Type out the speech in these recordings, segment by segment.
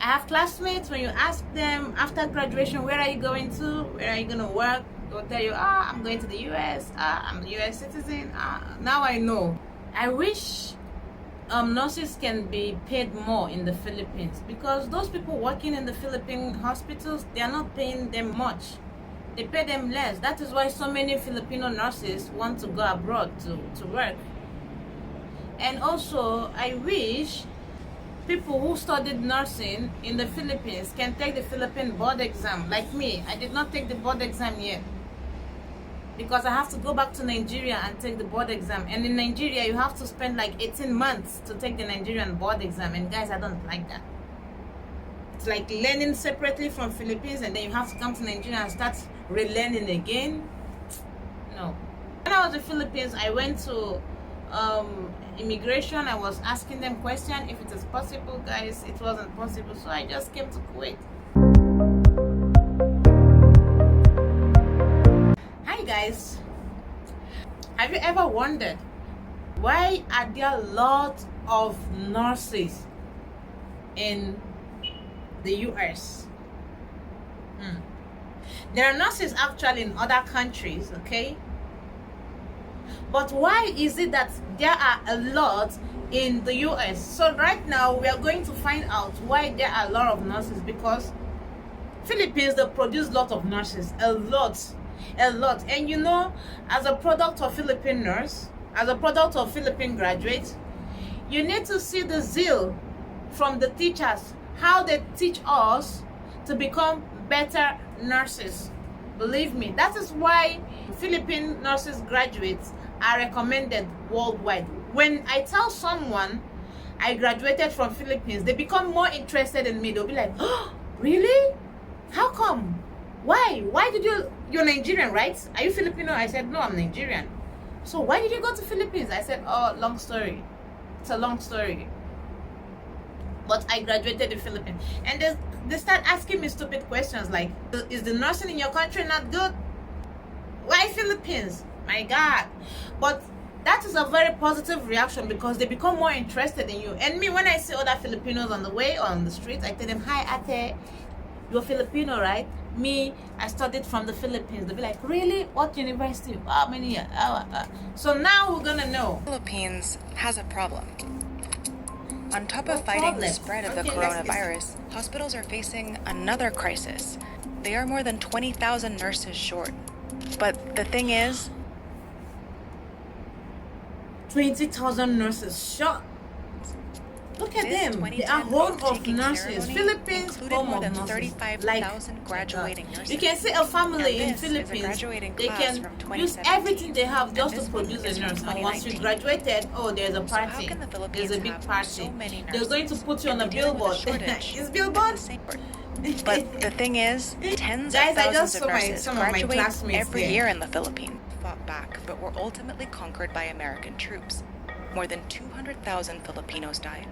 have classmates, when you ask them after graduation, where are you going to? Where are you going to work? They'll tell you, I'm going to the US. I'm a US citizen. Now I know. I wish nurses can be paid more in the Philippines, because those people working in the Philippine hospitals, they are not paying them much. They pay them less. That is why so many Filipino nurses want to go abroad to work. And also, I wish people who studied nursing in the Philippines can take the Philippine board exam. Like me, I did not take the board exam yet, because I have to go back to Nigeria and take the board exam. And in Nigeria, you have to spend like 18 months to take the Nigerian board exam. And guys, I don't like that. It's like learning separately from Philippines, and then you have to come to Nigeria and start relearning again. No. When I was in the Philippines, I went to immigration. I was asking them questions if it is possible. Guys, it wasn't possible, so I just came to Kuwait. Hi guys, have you ever wondered why are there a lot of nurses in the US? There are nurses actually in other countries, okay? But why is it that there are a lot in the US? So right now we are going to find out why there are a lot of nurses, because Philippines, they produce a lot of nurses, a lot. And you know, as a product of Philippine nurse, as a product of Philippine graduates, you need to see the zeal from the teachers, how they teach us to become better nurses. Believe me, that is why Philippine nurses graduates are recommended worldwide. When I tell someone I graduated from Philippines, they become more interested in me. They'll be like, oh, really? How come? Why did you're Nigerian, right? Are you Filipino? I said, no, I'm Nigerian. So why did you go to Philippines? I said, oh, long story. It's a long story. But I graduated in Philippines. And they start asking me stupid questions like, is the nursing in your country not good? Why Philippines? My God. But that is a very positive reaction, because they become more interested in you. And me, when I see other Filipinos on the way or on the street, I tell them, hi, Ate, you're Filipino, right? Me, I studied from the Philippines. They'll be like, really? What university? How many years? So now we're gonna know. The Philippines has a problem. On top of fighting the spread of the coronavirus, hospitals are facing another crisis. They are more than 20,000 nurses short. But the thing is, 20,000 nurses short. Look at them. They are home of nurses. Philippines, home of nurses. 35,000 graduating nurses. You can see a family in Philippines. They can use everything they have just to produce a nurse. And once you graduated, oh, there's a party. There's a big party. They're going to put you on a billboard. Is billboard? But the thing is, tens of thousands of nurses graduate every year in the Philippines. Fought back, but were ultimately conquered by American troops. More than 200,000 Filipinos died.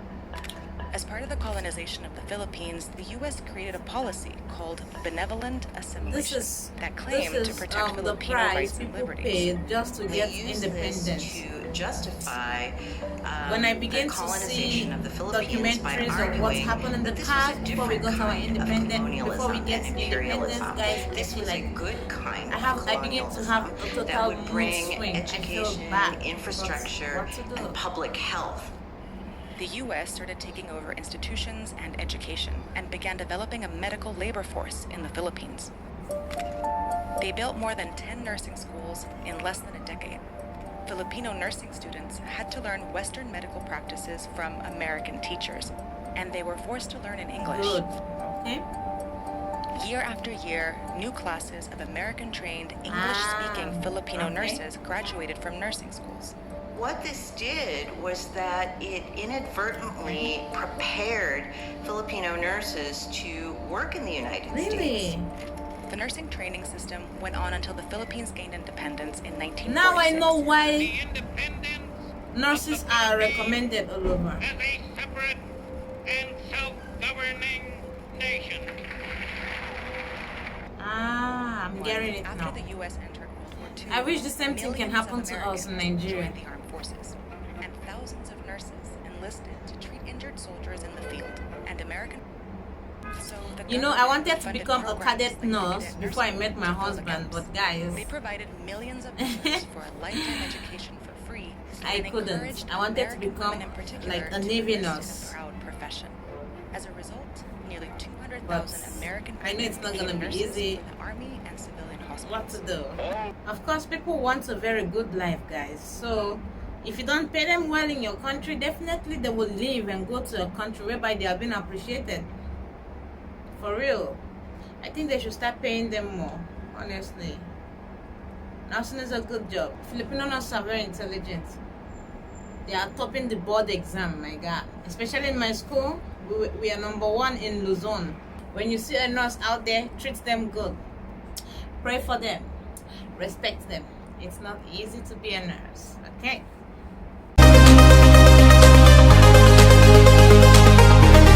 As part of the colonization of the Philippines, the U.S. created a policy called benevolent assimilation that claimed to protect Filipino rights and liberties. Paid just to get independence. To justify when I began to see documentaries of what happened in the past before we got our independence, before we get independence, guys, this was a good kind of I began to have a total that would mood bring swing. education, infrastructure, and public health. The U.S. started taking over institutions and education and began developing a medical labor force in the Philippines. They built more than 10 nursing schools in less than a decade. Filipino nursing students had to learn Western medical practices from American teachers, and they were forced to learn in English. Good. Okay. Year after year, new classes of American-trained, English-speaking Filipino nurses graduated from nursing schools. What this did was that it inadvertently prepared Filipino nurses to work in the United States. The nursing training system went on until the Philippines gained independence in 1946. Now I know why nurses are recommended all over. As a separate and self-governing nation. I'm getting it now. After the U.S. entered World War II, I wish the same thing can happen to us in Nigeria. Joined the armed forces, and thousands of nurses enlisted to treat injured soldiers in the field. And American You know, I wanted to become a cadet nurse before I met my husband, but guys, they provided millions of dollars for a lifetime education for free. I couldn't. I wanted to become like a Navy nurse. Proud profession. As a result, nearly 200,000 American I know it's not gonna be easy. The Army and civilian hospitals. What to do? Of course, people want a very good life, guys. So if you don't pay them well in your country, definitely they will leave and go to a country whereby they are being appreciated. For real. I think they should start paying them more, honestly. Nursing is a good job. Filipino nurses are very intelligent. They are topping the board exam, my God. Especially in my school, we are #1 in Luzon. When you see a nurse out there, treat them good. Pray for them. Respect them. It's not easy to be a nurse, okay?